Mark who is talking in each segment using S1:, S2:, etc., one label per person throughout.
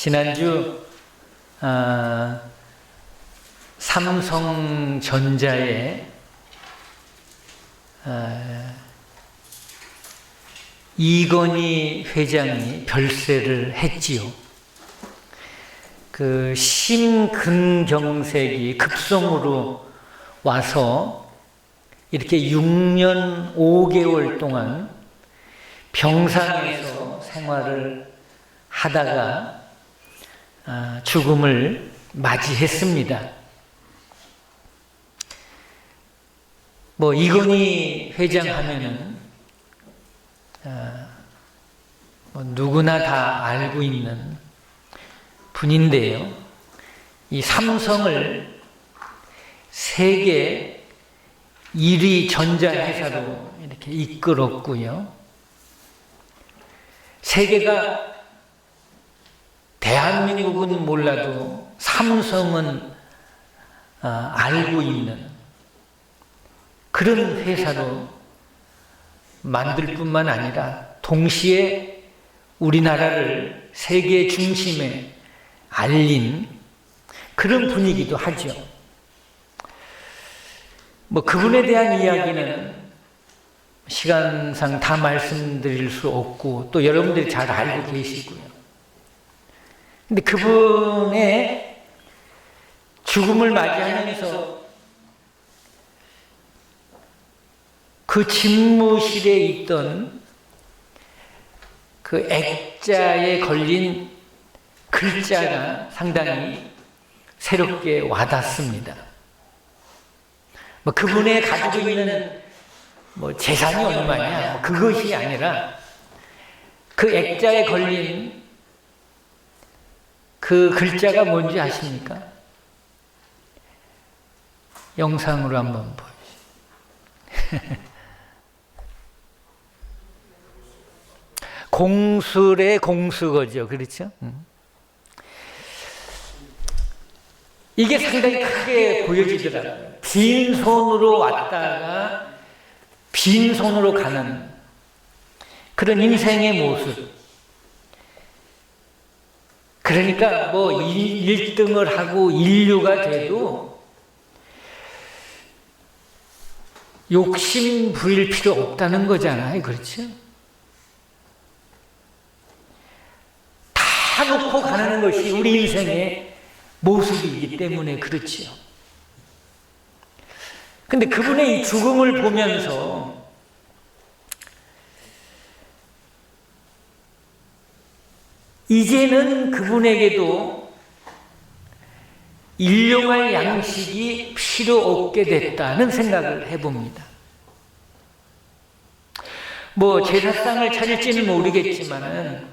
S1: 지난주 삼성전자의 이건희 회장이 별세를 했지요. 그 심근경색이 급성으로 와서 이렇게 6년 5개월 동안 병상에서 생활을 하다가 죽음을 맞이했습니다. 이건희 회장 하면은 누구나 다 알고 있는 분인데요. 이 삼성을 세계 1위 전자회사로 이렇게 이끌었고요. 세계가 대한민국은 몰라도 삼성은 알고 있는 그런 회사로 만들 뿐만 아니라 동시에 우리나라를 세계 중심에 알린 그런 분위기도 하죠. 그분에 대한 이야기는 시간상 다 말씀드릴 수 없고 또 여러분들이 잘 알고 계시고요. 근데 그분의 죽음을 맞이하면서 그 집무실에 있던 그 액자에 걸린 글자가 상당히 새롭게 와닿습니다. 그분의 가지고 있는 재산이 얼마냐 그것이 아니라 그 액자에 걸린 그 글자가 뭔지 아십니까? 영상으로 한번 보여주세요. 공술의 공수거죠. 그렇죠? 이게 상당히 크게 보여지더라고요. 빈손으로 왔다가 빈손으로 가는 그런 인생의 모습. 그러니까 1등을 하고 인류가 돼도 욕심 부릴 필요 없다는 거잖아요. 그렇죠? 다 놓고 가는 것이 우리 인생의 모습이기 때문에 그렇지요. 근데 그분의 이 죽음을 보면서 이제는 그분에게도 일용할 양식이 필요 없게 됐다는 생각을 해봅니다. 제사상을 차릴지는 모르겠지만은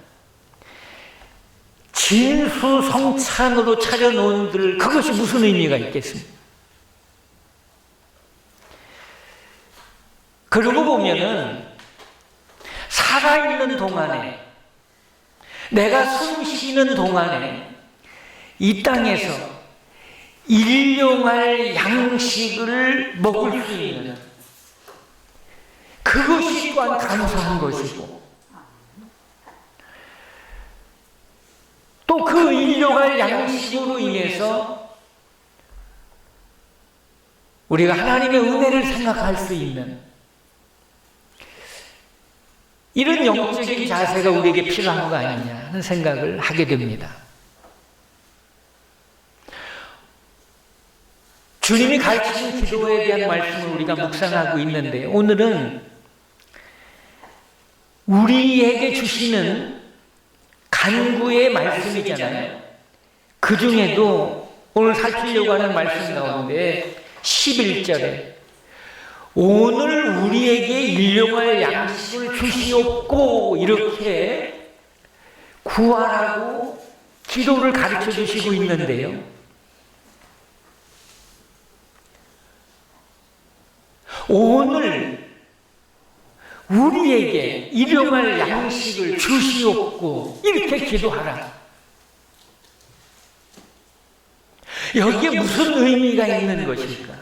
S1: 진수성찬으로 차려놓은들 그것이 무슨 의미가 있겠습니까? 그러고 보면은 살아있는 동안에 내가 숨 쉬는 동안에 이 땅에서 일용할 양식을 먹을 수 있는 그것이 또한 감사한 것이고 또 그 일용할 양식으로 인해서 우리가 하나님의 은혜를 생각할 수 있는 이런 영적인 자세가 우리에게 필요한 거 아니냐 하는 생각을 하게 됩니다. 주님이 가르치신 기도에 대한 말씀을 우리가 묵상하고 있는데 오늘은 우리에게 주시는 간구의 말씀이잖아요. 그 중에도 오늘 살피려고 하는 말씀 가운데 11절에 오늘 우리에게 일용할 양식을 주시옵고 이렇게 구하라고 기도를 가르쳐 주시고 있는데요. 오늘 우리에게 일용할 양식을 주시옵고 이렇게 기도하라. 여기에 무슨 의미가 있는 것일까?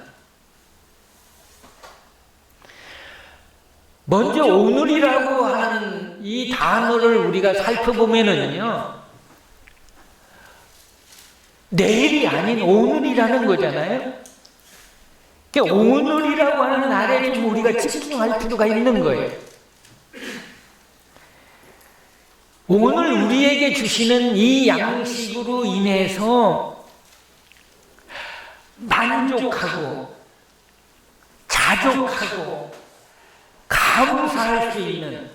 S1: 먼저 오늘이라고 하는 이 단어를 우리가 살펴보면은요, 내일이 아닌 오늘이라는 거잖아요. 그러니까 오늘이라고 하는 날에 좀 우리가 집중할 필요가 있는 거예요. 오늘 우리에게 주시는 이 양식으로 인해서 만족하고 자족하고 감사할 수 있는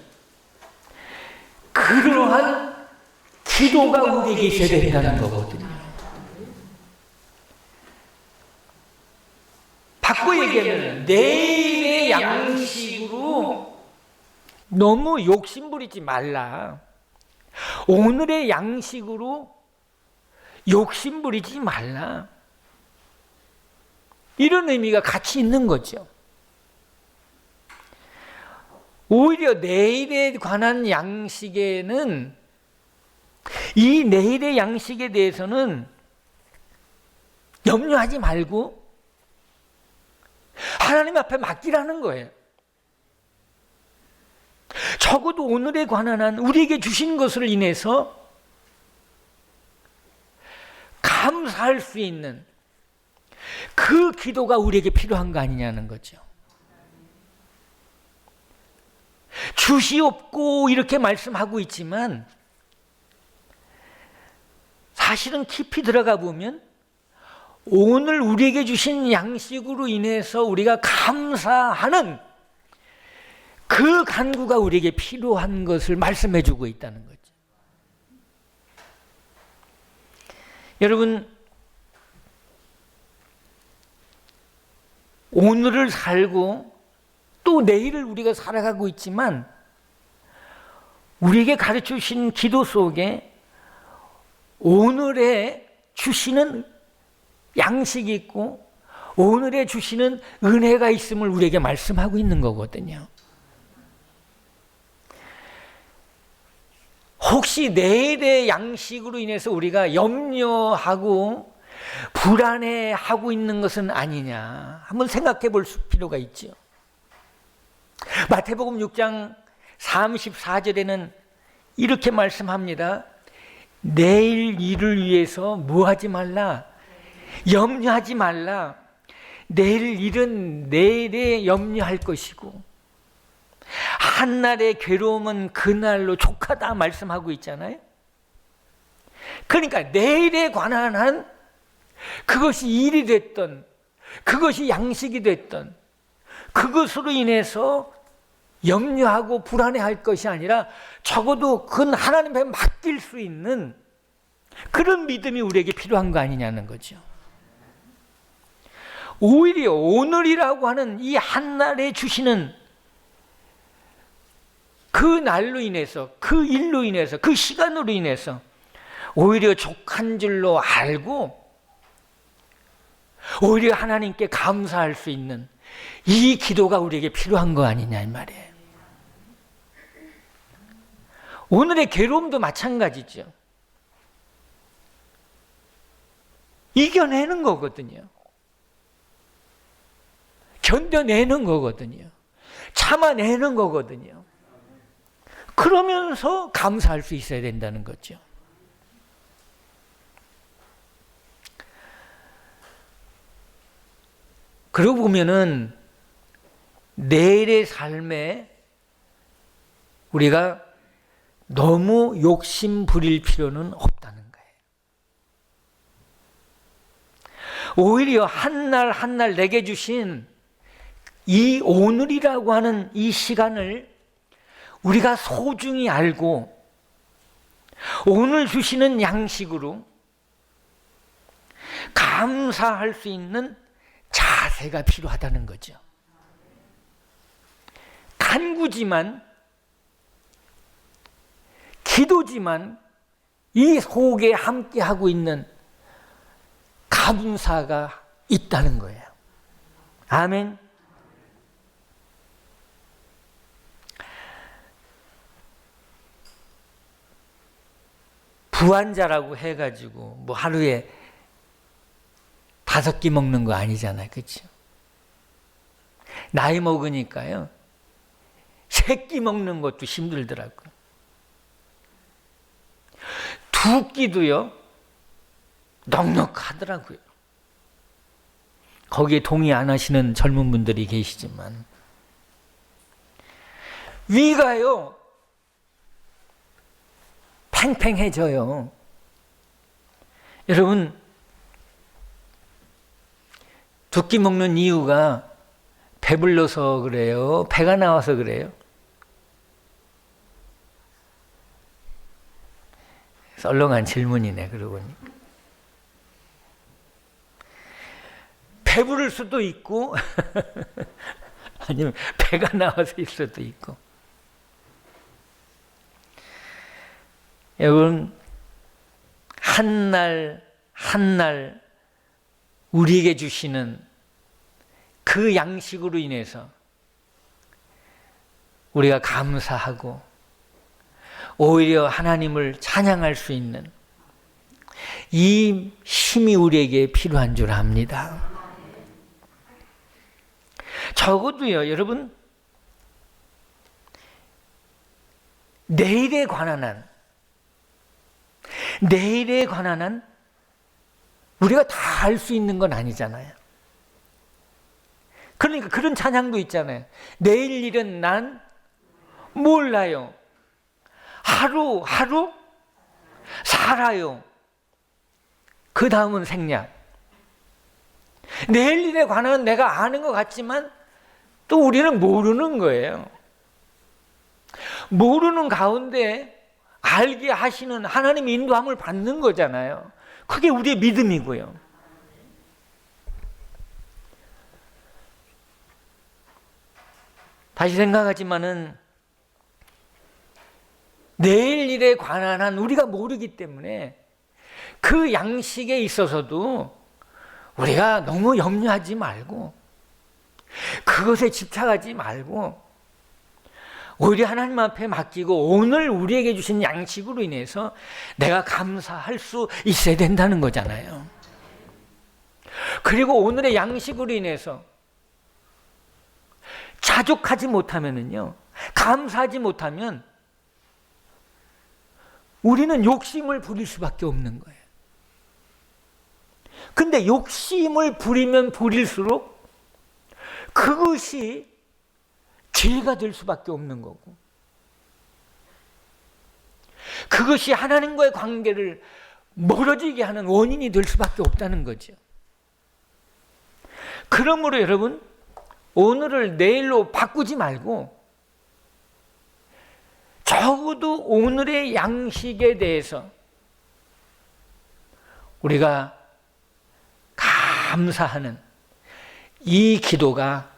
S1: 그러한 기도가 우리에게 있어야 된다는 거거든요. 바꿔 얘기하면 내일의 양식으로 너무 욕심부리지 말라. 오늘의 양식으로 욕심부리지 말라. 이런 의미가 같이 있는 거죠. 오히려 내일에 관한 양식에는, 이 내일의 양식에 대해서는 염려하지 말고 하나님 앞에 맡기라는 거예요. 적어도 오늘에 관한 한 우리에게 주신 것을 인해서 감사할 수 있는 그 기도가 우리에게 필요한 거 아니냐는 거죠. 주시옵고 이렇게 말씀하고 있지만 사실은 깊이 들어가 보면 오늘 우리에게 주신 양식으로 인해서 우리가 감사하는 그 간구가 우리에게 필요한 것을 말씀해 주고 있다는 거죠. 여러분, 오늘을 살고 또 내일을 우리가 살아가고 있지만 우리에게 가르쳐 주신 기도 속에 오늘에 주시는 양식이 있고 오늘에 주시는 은혜가 있음을 우리에게 말씀하고 있는 거거든요. 혹시 내일의 양식으로 인해서 우리가 염려하고 불안해하고 있는 것은 아니냐 한번 생각해 볼 필요가 있죠. 마태복음 6장 34절에는 이렇게 말씀합니다. 내일 일을 위해서 뭐 하지 말라? 염려하지 말라. 내일 일은 내일에 염려할 것이고 한날의 괴로움은 그날로 족하다 말씀하고 있잖아요. 그러니까 내일에 관한 한 그것이 일이 됐던 그것이 양식이 됐던 그것으로 인해서 염려하고 불안해할 것이 아니라 적어도 그건 하나님께 맡길 수 있는 그런 믿음이 우리에게 필요한 거 아니냐는 거죠. 오히려 오늘이라고 하는 이 한날에 주시는 그 날로 인해서 그 일로 인해서 그 시간으로 인해서 오히려 족한 줄로 알고 오히려 하나님께 감사할 수 있는 이 기도가 우리에게 필요한 거 아니냐 이 말이에요. 오늘의 괴로움도 마찬가지죠. 이겨내는 거거든요. 견뎌내는 거거든요. 참아내는 거거든요. 그러면서 감사할 수 있어야 된다는 거죠. 그러고 보면은 내일의 삶에 우리가 너무 욕심 부릴 필요는 없다는 거예요. 오히려 한날 한날 내게 주신 이 오늘이라고 하는 이 시간을 우리가 소중히 알고 오늘 주시는 양식으로 감사할 수 있는 자세가 필요하다는 거죠. 간구지만 기도지만 이 속에 함께하고 있는 감사가 있다는 거예요. 아멘. 부환자라고 해가지고 뭐 하루에 5끼 먹는 거 아니잖아요. 그렇죠? 나이 먹으니까요 3끼 먹는 것도 힘들더라고요. 2끼도요 넉넉하더라고요. 거기에 동의 안 하시는 젊은 분들이 계시지만 위가요 팽팽해져요. 여러분, 두 끼 먹는 이유가 배불러서 그래요? 배가 나와서 그래요? 썰렁한 질문이네, 그러고 보니. 배부를 수도 있고 아니면 배가 나와서일 수도 있고. 여러분, 한 날 한 날 우리에게 주시는 그 양식으로 인해서 우리가 감사하고 오히려 하나님을 찬양할 수 있는 이 힘이 우리에게 필요한 줄 압니다. 적어도요, 여러분, 내일에 관한 한 우리가 다 알 수 있는 건 아니잖아요. 그러니까 그런 찬양도 있잖아요. 내일 일은 난 몰라요. 하루 살아요. 그 다음은 생략. 내일 일에 관한 내가 아는 것 같지만 또 우리는 모르는 거예요. 모르는 가운데 알게 하시는 하나님의 인도함을 받는 거잖아요. 그게 우리의 믿음이고요. 다시 생각하지만은 내일 일에 관한 한 우리가 모르기 때문에 그 양식에 있어서도 우리가 너무 염려하지 말고 그것에 집착하지 말고 오히려 하나님 앞에 맡기고 오늘 우리에게 주신 양식으로 인해서 내가 감사할 수 있어야 된다는 거잖아요. 그리고 오늘의 양식으로 인해서 자족하지 못하면은요, 감사하지 못하면 우리는 욕심을 부릴 수밖에 없는 거예요. 근데 욕심을 부리면 부릴수록 그것이 죄가 될 수밖에 없는 거고, 그것이 하나님과의 관계를 멀어지게 하는 원인이 될 수밖에 없다는 거죠. 그러므로 여러분, 오늘을 내일로 바꾸지 말고 적어도 오늘의 양식에 대해서 우리가 감사하는 이 기도가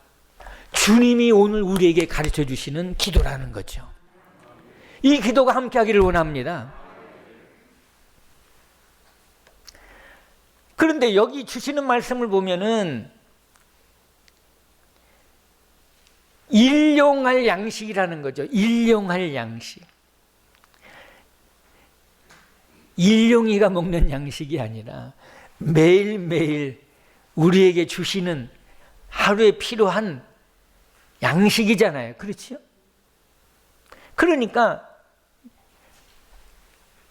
S1: 주님이 오늘 우리에게 가르쳐 주시는 기도라는 거죠. 이 기도가 함께 하기를 원합니다. 그런데 여기 주시는 말씀을 보면은 일용할 양식이라는 거죠. 일용할 양식. 일용이가 먹는 양식이 아니라 매일매일 우리에게 주시는 하루에 필요한 양식이잖아요. 그렇죠? 그러니까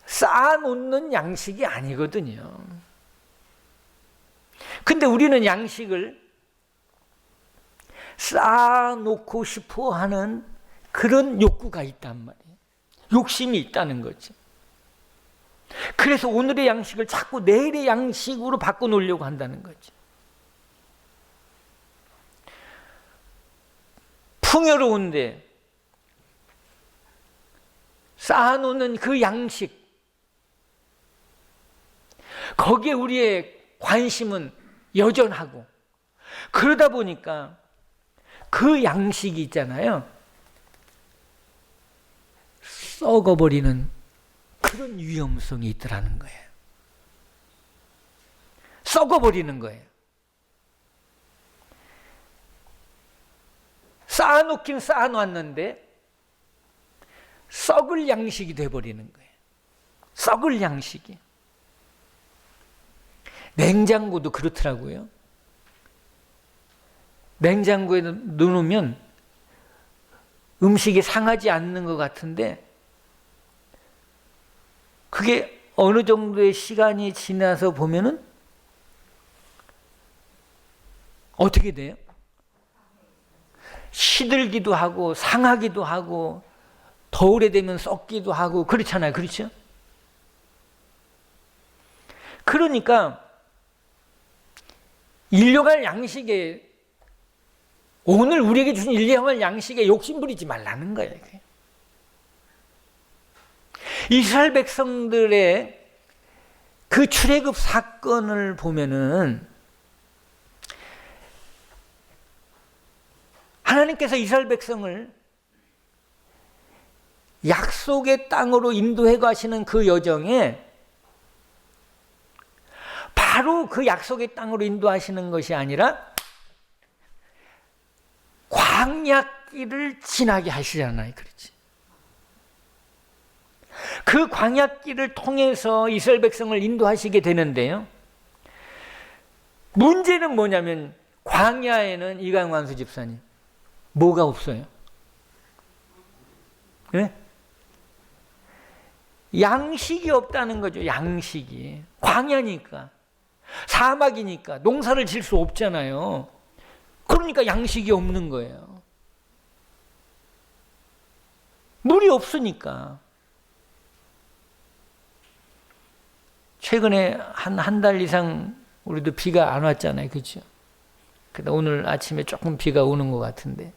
S1: 쌓아놓는 양식이 아니거든요. 근데 우리는 양식을 쌓아놓고 싶어 하는 그런 욕구가 있단 말이에요. 욕심이 있다는 거죠. 그래서 오늘의 양식을 자꾸 내일의 양식으로 바꿔놓으려고 한다는 거죠. 풍요로운데 쌓아놓는 그 양식, 거기에 우리의 관심은 여전하고, 그러다 보니까 그 양식이 있잖아요, 썩어버리는 그런 위험성이 있더라는 거예요. 썩어버리는 거예요. 쌓아놓긴 쌓아놨는데 썩을 양식이 돼버리는 거예요. 썩을 양식이. 냉장고도 그렇더라고요. 냉장고에 넣어놓으면 음식이 상하지 않는 것 같은데 그게 어느 정도의 시간이 지나서 보면은 어떻게 돼요? 시들기도 하고 상하기도 하고 더 오래되면 썩기도 하고 그렇잖아요. 그렇죠? 그러니까 일용할 양식에, 오늘 우리에게 주신 일용할 양식에 욕심 부리지 말라는 거예요. 이스라엘 백성들의 그 출애굽 사건을 보면은 하나님께서 이스라엘 백성을 약속의 땅으로 인도해 가시는 그 여정에 바로 그 약속의 땅으로 인도하시는 것이 아니라 광야길을 지나게 하시잖아요. 그렇지? 그 광야길을 통해서 이스라엘 백성을 인도하시게 되는데요. 문제는 뭐냐면 광야에는 이강환수 집사님 뭐가 없어요? 네? 양식이 없다는 거죠. 양식이. 광야니까. 사막이니까 농사를 질 수 없잖아요. 그러니까 양식이 없는 거예요. 물이 없으니까. 최근에 한 달 이상 우리도 비가 안 왔잖아요. 그렇죠? 그래서 오늘 아침에 조금 비가 오는 것 같은데,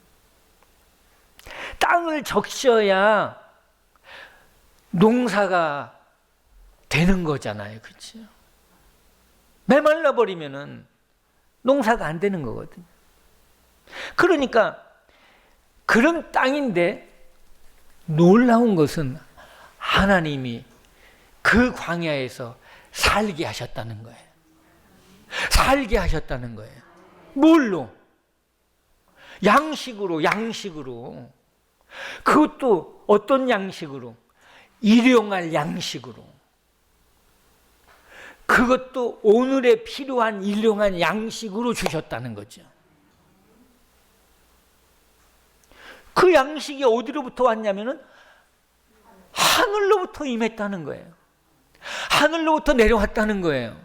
S1: 땅을 적셔야 농사가 되는 거잖아요. 그렇죠? 메말라 버리면은 농사가 안 되는 거거든요. 그러니까 그런 땅인데 놀라운 것은 하나님이 그 광야에서 살게 하셨다는 거예요. 살게 하셨다는 거예요. 뭘로? 양식으로. 그것도 어떤 양식으로? 일용할 양식으로. 그것도 오늘에 필요한 일용한 양식으로 주셨다는 거죠. 그 양식이 어디로부터 왔냐면은 하늘로부터 임했다는 거예요. 하늘로부터 내려왔다는 거예요.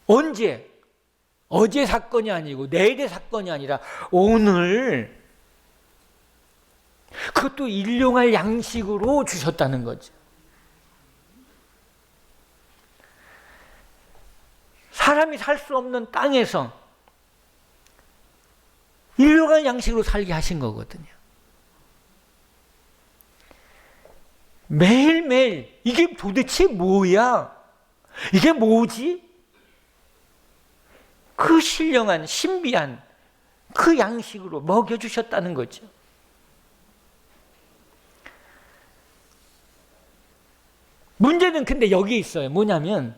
S1: 언제? 어제 사건이 아니고 내일의 사건이 아니라 오늘, 그것도 일용할 양식으로 주셨다는 거죠. 사람이 살 수 없는 땅에서 일용할 양식으로 살게 하신 거거든요. 매일매일 이게 도대체 뭐야? 이게 뭐지? 그 신령한 신비한 그 양식으로 먹여주셨다는 거죠. 문제는 근데 여기 있어요. 뭐냐면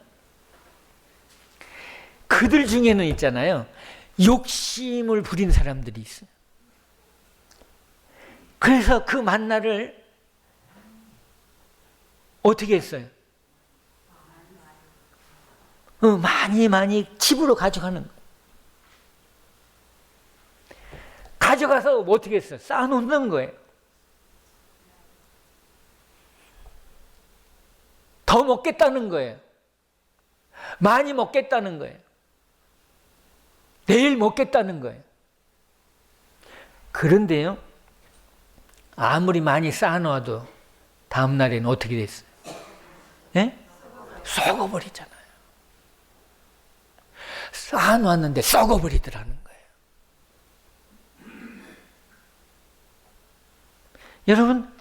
S1: 그들 중에는 있잖아요, 욕심을 부린 사람들이 있어요. 그래서 그 만나를 어떻게 했어요? 많이 집으로 가져가는 거예요. 가져가서 어떻게 했어요? 쌓아놓는 거예요. 더 먹겠다는 거예요. 많이 먹겠다는 거예요. 내일 먹겠다는 거예요. 그런데요, 아무리 많이 쌓아놓아도 다음 날에는 어떻게 됐어요? 예? 썩어버리잖아요. 쌓아놓았는데 썩어버리더라는 거예요. 여러분,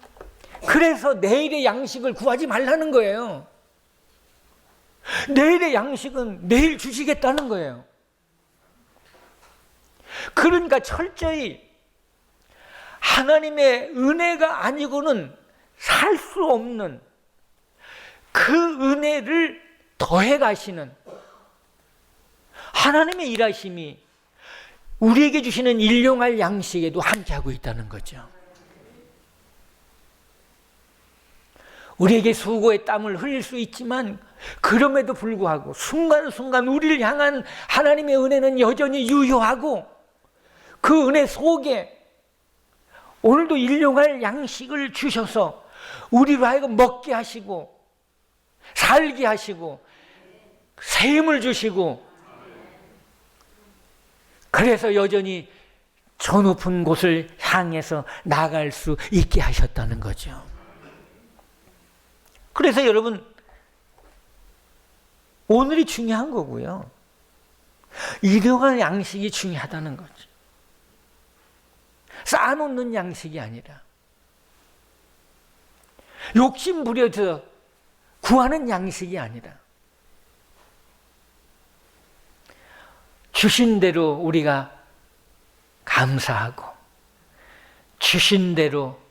S1: 그래서 내일의 양식을 구하지 말라는 거예요. 내일의 양식은 내일 주시겠다는 거예요. 그러니까 철저히 하나님의 은혜가 아니고는 살 수 없는 그 은혜를 더해 가시는 하나님의 일하심이 우리에게 주시는 일용할 양식에도 함께하고 있다는 거죠. 우리에게 수고의 땀을 흘릴 수 있지만 그럼에도 불구하고 순간순간 우리를 향한 하나님의 은혜는 여전히 유효하고, 그 은혜 속에 오늘도 일용할 양식을 주셔서 우리로 하여금 먹게 하시고 살게 하시고 새 힘을 주시고, 그래서 여전히 저 높은 곳을 향해서 나갈 수 있게 하셨다는 거죠. 그래서 여러분, 오늘이 중요한 거고요. 일용할 양식이 중요하다는 거죠. 쌓아놓는 양식이 아니라 욕심 부려서 구하는 양식이 아니라 주신 대로 우리가 감사하고 주신 대로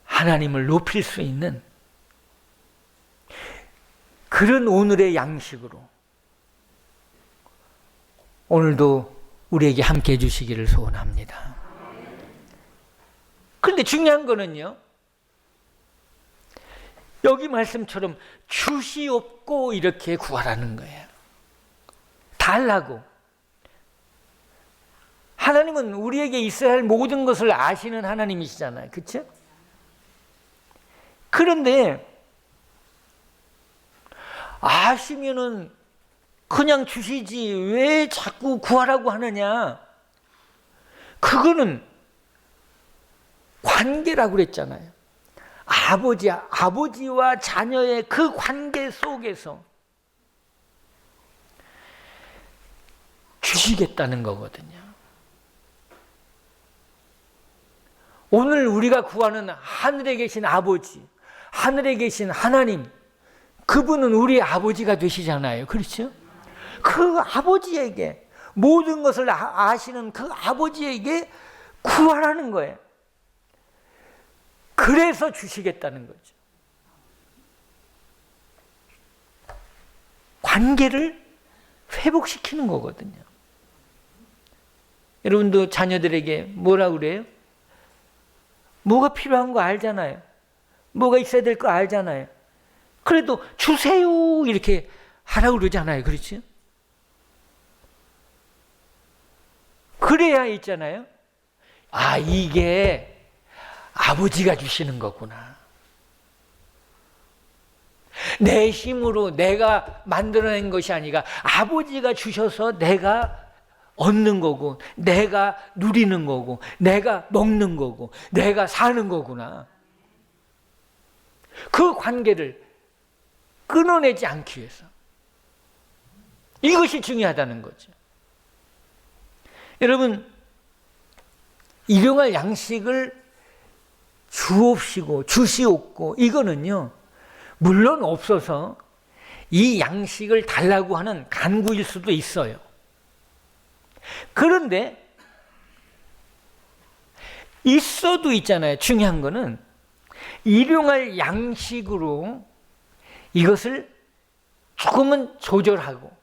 S1: 하나님을 높일 수 있는 그런 오늘의 양식으로 오늘도 우리에게 함께 해주시기를 소원합니다. 그런데 중요한 거는요, 여기 말씀처럼 주시옵고 이렇게 구하라는 거예요. 달라고. 하나님은 우리에게 있어야 할 모든 것을 아시는 하나님이시잖아요. 그렇죠? 그런데 아시면은 그냥 주시지 왜 자꾸 구하라고 하느냐? 그거는 관계라고 그랬잖아요. 아버지와 자녀의 그 관계 속에서 주시겠다는 거거든요. 오늘 우리가 구하는 하늘에 계신 아버지, 하늘에 계신 하나님, 그분은 우리의 아버지가 되시잖아요. 그렇죠? 그 아버지에게, 모든 것을 아시는 그 아버지에게 구하라는 거예요. 그래서 주시겠다는 거죠. 관계를 회복시키는 거거든요. 여러분도 자녀들에게 뭐라 그래요? 뭐가 필요한 거 알잖아요. 뭐가 있어야 될 거 알잖아요. 그래도 주세요 이렇게 하라고 그러잖아요. 그렇지? 그래야 있잖아요. 아, 이게 아버지가 주시는 거구나. 내 힘으로 내가 만들어낸 것이 아니라 아버지가 주셔서 내가 얻는 거고, 내가 누리는 거고, 내가 먹는 거고, 내가 사는 거구나. 그 관계를 끊어내지 않기 위해서. 이것이 중요하다는 거죠. 여러분, 일용할 양식을 주옵시고 주시옵고, 이거는요, 물론 없어서 이 양식을 달라고 하는 간구일 수도 있어요. 그런데 있어도 있잖아요. 중요한 거는 일용할 양식으로 이것을 조금은 조절하고,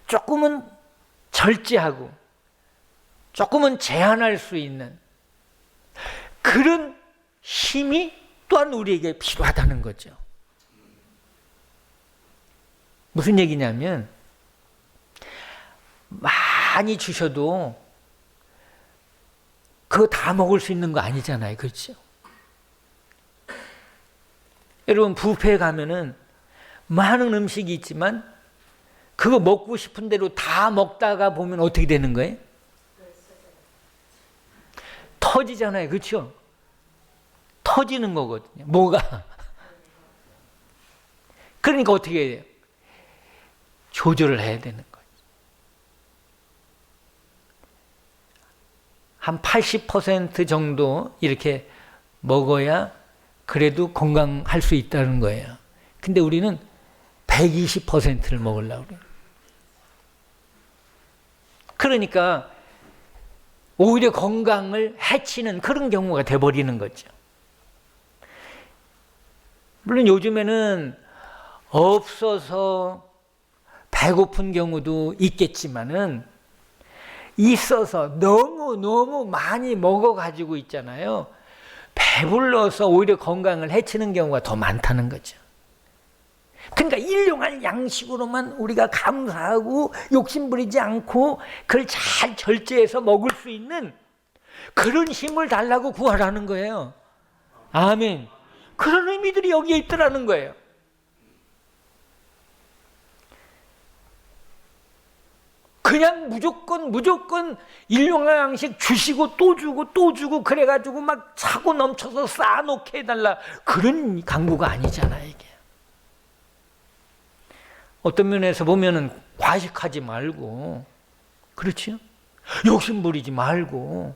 S1: 조금은 절제하고, 조금은 제한할 수 있는 그런 힘이 또한 우리에게 필요하다는 거죠. 무슨 얘기냐면, 많이 주셔도 그거 다 먹을 수 있는 거 아니잖아요. 그렇죠? 여러분, 뷔페에 가면은 많은 음식이 있지만 그거 먹고 싶은 대로 다 먹다가 보면 어떻게 되는 거예요? 터지잖아요. 그렇죠? 터지는 거거든요. 뭐가? 그러니까 어떻게 해야 돼요? 조절을 해야 되는 거예요. 한 80% 정도 이렇게 먹어야 그래도 건강할 수 있다는 거예요. 근데 우리는 120%를 먹으려고 그래요. 그러니까 오히려 건강을 해치는 그런 경우가 돼버리는 거죠. 물론 요즘에는 없어서 배고픈 경우도 있겠지만은, 있어서 너무 많이 먹어가지고 있잖아요. 배불러서 오히려 건강을 해치는 경우가 더 많다는 거죠. 그러니까 일용할 양식으로만 우리가 감사하고 욕심부리지 않고 그걸 잘 절제해서 먹을 수 있는 그런 힘을 달라고 구하라는 거예요. 아멘. 그런 의미들이 여기에 있더라는 거예요. 그냥 무조건 일용할 양식 주시고 또 주고 또 주고 그래가지고 막 차고 넘쳐서 쌓아놓게 해달라, 그런 강구가 아니잖아요 이게. 어떤 면에서 보면은 과식하지 말고, 그렇죠? 욕심 부리지 말고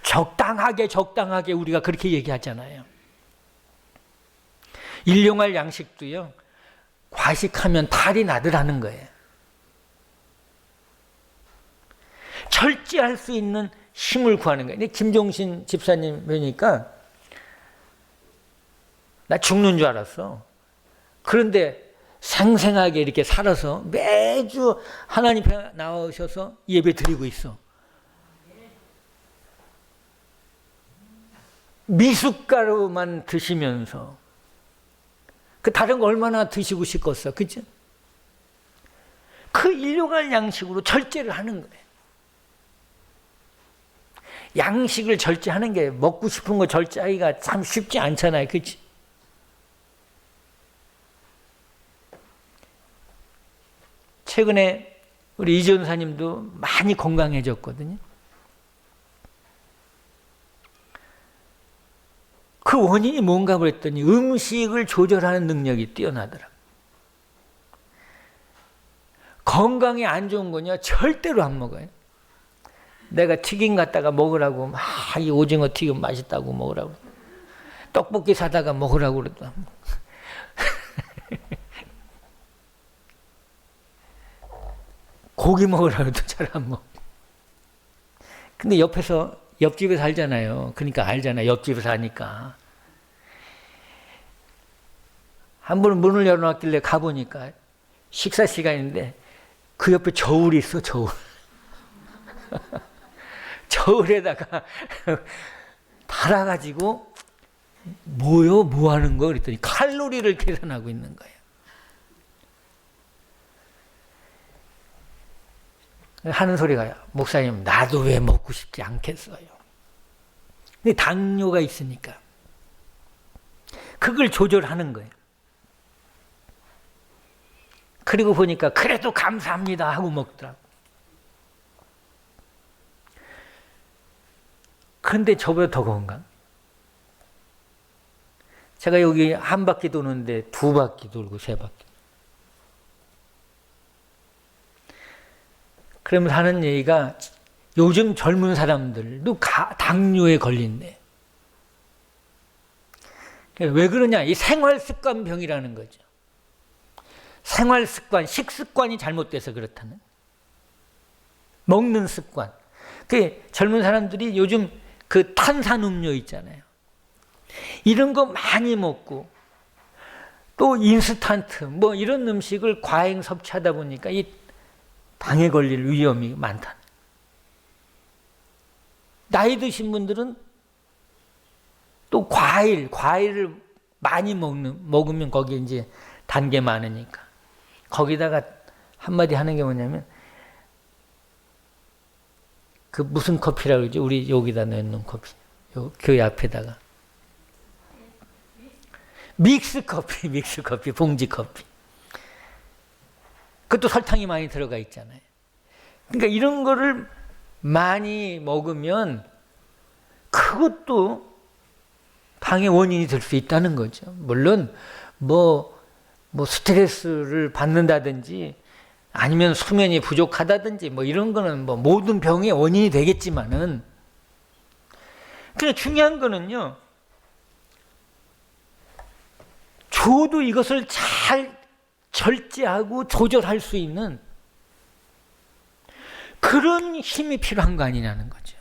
S1: 적당하게 우리가 그렇게 얘기하잖아요. 일용할 양식도요, 과식하면 탈이 나더라는 거예요. 절제할 수 있는 힘을 구하는 거예요. 김종신 집사님 뵈니까 나 죽는 줄 알았어. 그런데 생생하게 이렇게 살아서 매주 하나님 앞에 나오셔서 예배 드리고 있어. 미숫가루만 드시면서 그 다른 거 얼마나 드시고 싶겠어, 그죠? 그 일용할 양식으로 절제를 하는 거예요. 양식을 절제하는 게, 먹고 싶은 거 절제하기가 참 쉽지 않잖아요, 그치? 최근에 우리 이 전사님도 많이 건강해졌거든요. 그 원인이 뭔가 그랬더니 음식을 조절하는 능력이 뛰어나더라고요. 건강에 안 좋은 거냐? 절대로 안 먹어요. 내가 튀김 갖다가 먹으라고 막 이 오징어 튀김 맛있다고 먹으라고, 떡볶이 사다가 먹으라고 그래도 고기 먹으라고 해도 잘 안 먹고. 근데 옆집에 살잖아요. 그러니까 알잖아요. 옆집에 사니까. 한 번은 문을 열어놨길래 가보니까 식사 시간인데 그 옆에 저울이 있어, 저울. 저울에다가 달아가지고 뭐요? 뭐 하는 거? 그랬더니 칼로리를 계산하고 있는 거예요. 하는 소리가, 목사님 나도 왜 먹고 싶지 않겠어요. 근데 당뇨가 있으니까 그걸 조절하는 거예요. 그리고 보니까 그래도 감사합니다 하고 먹더라고. 그런데 저보다 더 건강. 제가 여기 한 바퀴 도는데 2바퀴 돌고 3바퀴. 그러면서 하는 얘기가, 요즘 젊은 사람들도 당뇨에 걸린대. 왜 그러냐? 이 생활습관병이라는 거죠. 생활습관, 식습관이 잘못돼서 그렇다는. 먹는 습관. 그 젊은 사람들이 요즘 그 탄산음료 있잖아요. 이런 거 많이 먹고 또 인스턴트 뭐 이런 음식을 과잉 섭취하다 보니까 이 당에 걸릴 위험이 많다. 나이 드신 분들은 또 과일을 많이 먹으면 거기에 이제 단계 많으니까 거기다가 한마디 하는 게 뭐냐면, 그 무슨 커피라고 그러지? 우리 여기다 넣는 커피. 교회 앞에다가. 믹스 커피, 봉지 커피. 그것도 설탕이 많이 들어가 있잖아요. 그러니까 이런 거를 많이 먹으면 그것도 당의 원인이 될 수 있다는 거죠. 물론 뭐 스트레스를 받는다든지 아니면 수면이 부족하다든지 뭐 이런 거는 뭐 모든 병의 원인이 되겠지만은, 근데 중요한 거는요, 저도 이것을 잘 절제하고 조절할 수 있는 그런 힘이 필요한 거 아니냐는 거죠.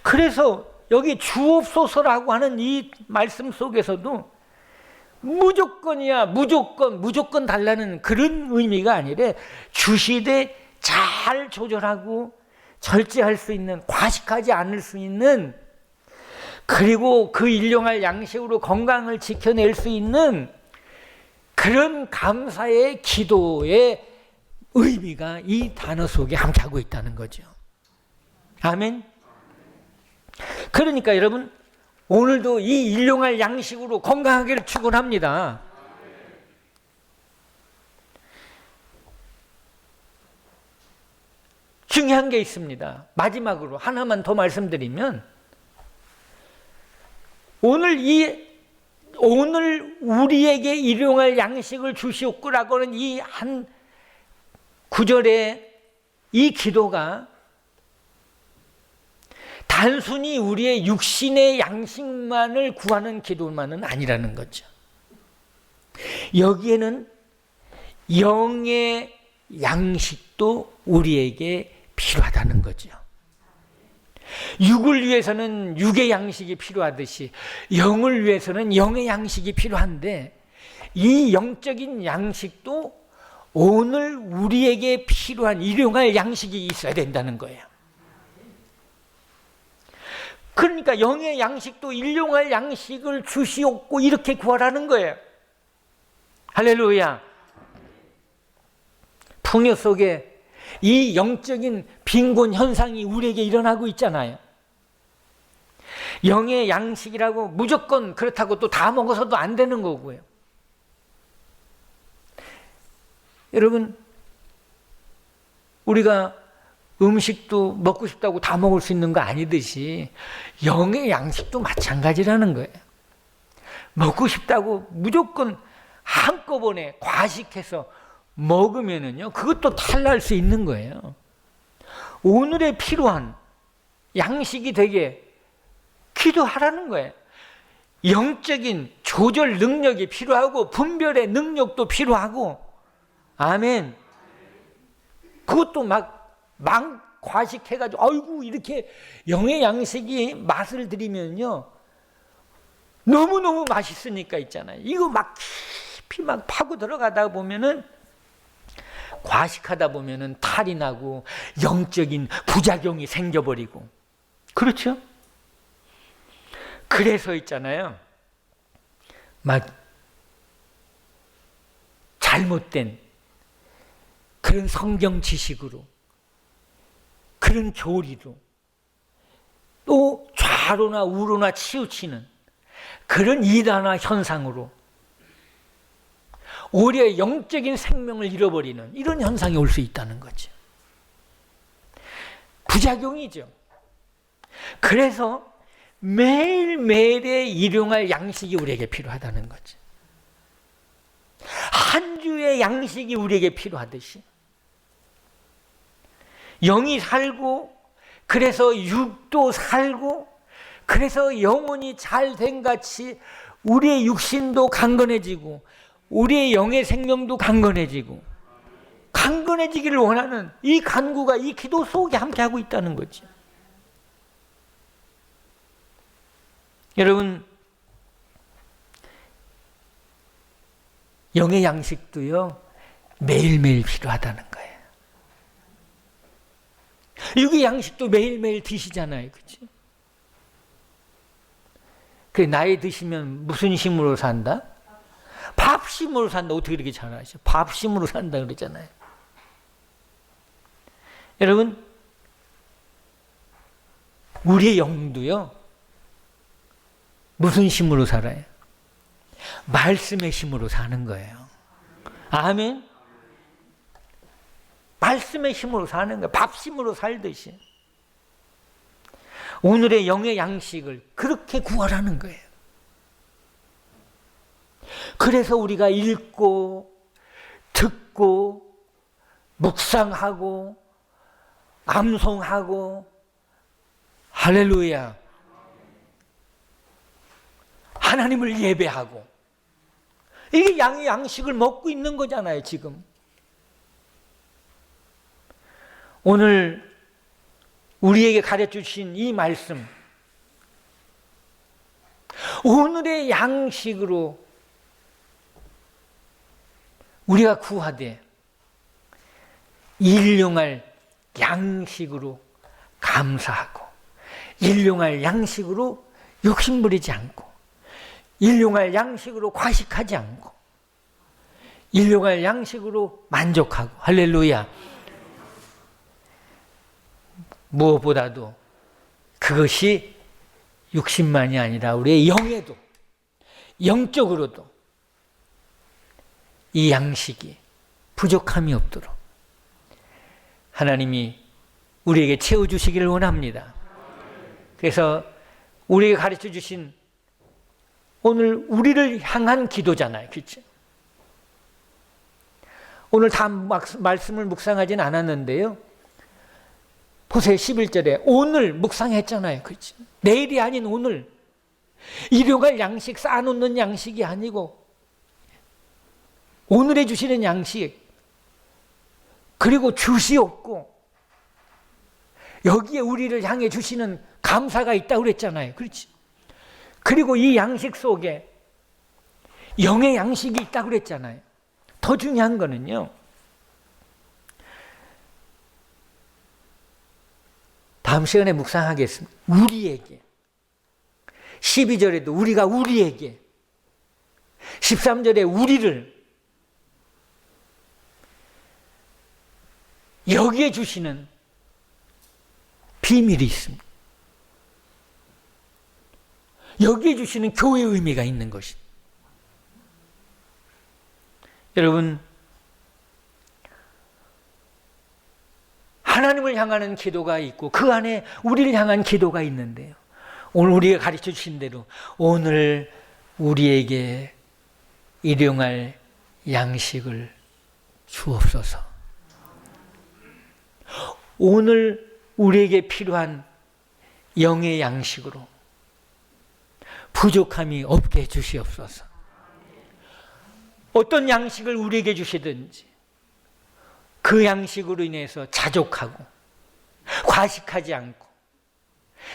S1: 그래서 여기 주옵소서라고 하는 이 말씀 속에서도 무조건이야, 무조건 달라는 그런 의미가 아니라, 주시되 잘 조절하고 절제할 수 있는, 과식하지 않을 수 있는, 그리고 그 일용할 양식으로 건강을 지켜낼 수 있는 그런 감사의 기도의 의미가 이 단어 속에 함께하고 있다는 거죠. 아멘. 그러니까 여러분, 오늘도 이 일용할 양식으로 건강하기를 축원합니다. 중요한 게 있습니다. 마지막으로 하나만 더 말씀드리면, 오늘 우리에게 일용할 양식을 주시옵고라고는 이 한 구절의 이 기도가 단순히 우리의 육신의 양식만을 구하는 기도만은 아니라는 거죠. 여기에는 영의 양식도 우리에게 필요하다는 거죠. 육을 위해서는 육의 양식이 필요하듯이 영을 위해서는 영의 양식이 필요한데, 이 영적인 양식도 오늘 우리에게 필요한 일용할 양식이 있어야 된다는 거예요. 그러니까 영의 양식도 일용할 양식을 주시옵고 이렇게 구하라는 거예요. 할렐루야. 풍요 속에 이 영적인 빈곤 현상이 우리에게 일어나고 있잖아요. 영의 양식이라고 무조건 그렇다고 또 다 먹어서도 안 되는 거고요. 여러분, 우리가 음식도 먹고 싶다고 다 먹을 수 있는 거 아니듯이 영의 양식도 마찬가지라는 거예요. 먹고 싶다고 무조건 한꺼번에 과식해서 먹으면은요, 그것도 탈날 수 있는 거예요. 오늘의 필요한 양식이 되게 기도하라는 거예요. 영적인 조절 능력이 필요하고 분별의 능력도 필요하고, 아멘. 그것도 막 과식해가지고 아이고 이렇게 영의 양식이 맛을 들이면요, 너무너무 맛있으니까 있잖아요. 이거 막 깊이 막 파고 들어가다 보면은, 과식하다 보면은 탈이 나고 영적인 부작용이 생겨버리고, 그렇죠? 그래서 있잖아요, 막 잘못된 그런 성경 지식으로, 그런 교리로, 또 좌로나 우로나 치우치는 그런 이단화 현상으로 오히려 영적인 생명을 잃어버리는 이런 현상이 올 수 있다는 거죠. 부작용이죠. 그래서 매일매일의 일용할 양식이 우리에게 필요하다는 거죠. 한 주의 양식이 우리에게 필요하듯이 영이 살고, 그래서 육도 살고, 그래서 영혼이 잘 된 같이 우리의 육신도 강건해지고 우리의 영의 생명도 강건해지고, 강건해지기를 원하는 이 간구가 이 기도 속에 함께하고 있다는 거죠. 여러분, 영의 양식도요, 매일매일 필요하다는 거예요. 육의 양식도 매일매일 드시잖아요. 그렇죠? 그 나이 드시면 무슨 힘으로 산다? 밥심으로 산다. 어떻게 이렇게 잘 아시죠? 밥심으로 산다 그러잖아요. 여러분, 우리의 영도요, 무슨 힘으로 살아요? 말씀의 힘으로 사는 거예요. 아멘. 말씀의 힘으로 사는 거예요. 밥심으로 살듯이. 오늘의 영의 양식을 그렇게 구하라는 거예요. 그래서 우리가 읽고 듣고 묵상하고 암송하고, 할렐루야, 하나님을 예배하고, 이게 양의 양식을 먹고 있는 거잖아요. 지금 오늘 우리에게 가르쳐 주신 이 말씀, 오늘의 양식으로 우리가 구하되 일용할 양식으로 감사하고, 일용할 양식으로 욕심부리지 않고, 일용할 양식으로 과식하지 않고, 일용할 양식으로 만족하고, 할렐루야. 무엇보다도 그것이 육신만이 아니라 우리의 영에도, 영적으로도 이 양식이 부족함이 없도록 하나님이 우리에게 채워주시기를 원합니다. 그래서 우리에게 가르쳐 주신 오늘 우리를 향한 기도잖아요. 그렇죠? 오늘 다 말씀을 묵상하진 않았는데요. 보세요. 11절에 오늘 묵상했잖아요. 그렇죠? 내일이 아닌 오늘. 일용할 양식 쌓아놓는 양식이 아니고 오늘에 주시는 양식, 그리고 주시옵고 여기에 우리를 향해 주시는 감사가 있다고 그랬잖아요. 그렇지? 그리고 이 양식 속에 영의 양식이 있다고 그랬잖아요. 더 중요한 거는요, 다음 시간에 묵상하겠습니다. 우리에게 12절에도 우리가 우리에게, 13절에 우리를 여기에 주시는 비밀이 있습니다. 여기에 주시는 교회의 의미가 있는 것입니다. 여러분, 하나님을 향하는 기도가 있고 그 안에 우리를 향한 기도가 있는데요, 오늘 우리가 가르쳐 주신 대로 오늘 우리에게 일용할 양식을 주옵소서. 오늘 우리에게 필요한 영의 양식으로 부족함이 없게 해주시옵소서. 어떤 양식을 우리에게 주시든지 그 양식으로 인해서 자족하고 과식하지 않고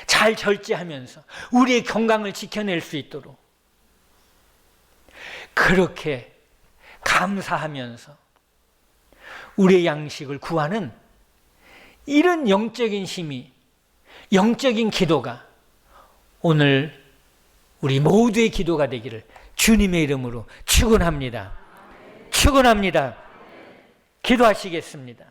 S1: 잘 절제하면서 우리의 건강을 지켜낼 수 있도록 그렇게 감사하면서 우리의 양식을 구하는 이런 영적인 힘이, 영적인 기도가 오늘 우리 모두의 기도가 되기를 주님의 이름으로 축원합니다. 축원합니다. 기도하시겠습니다.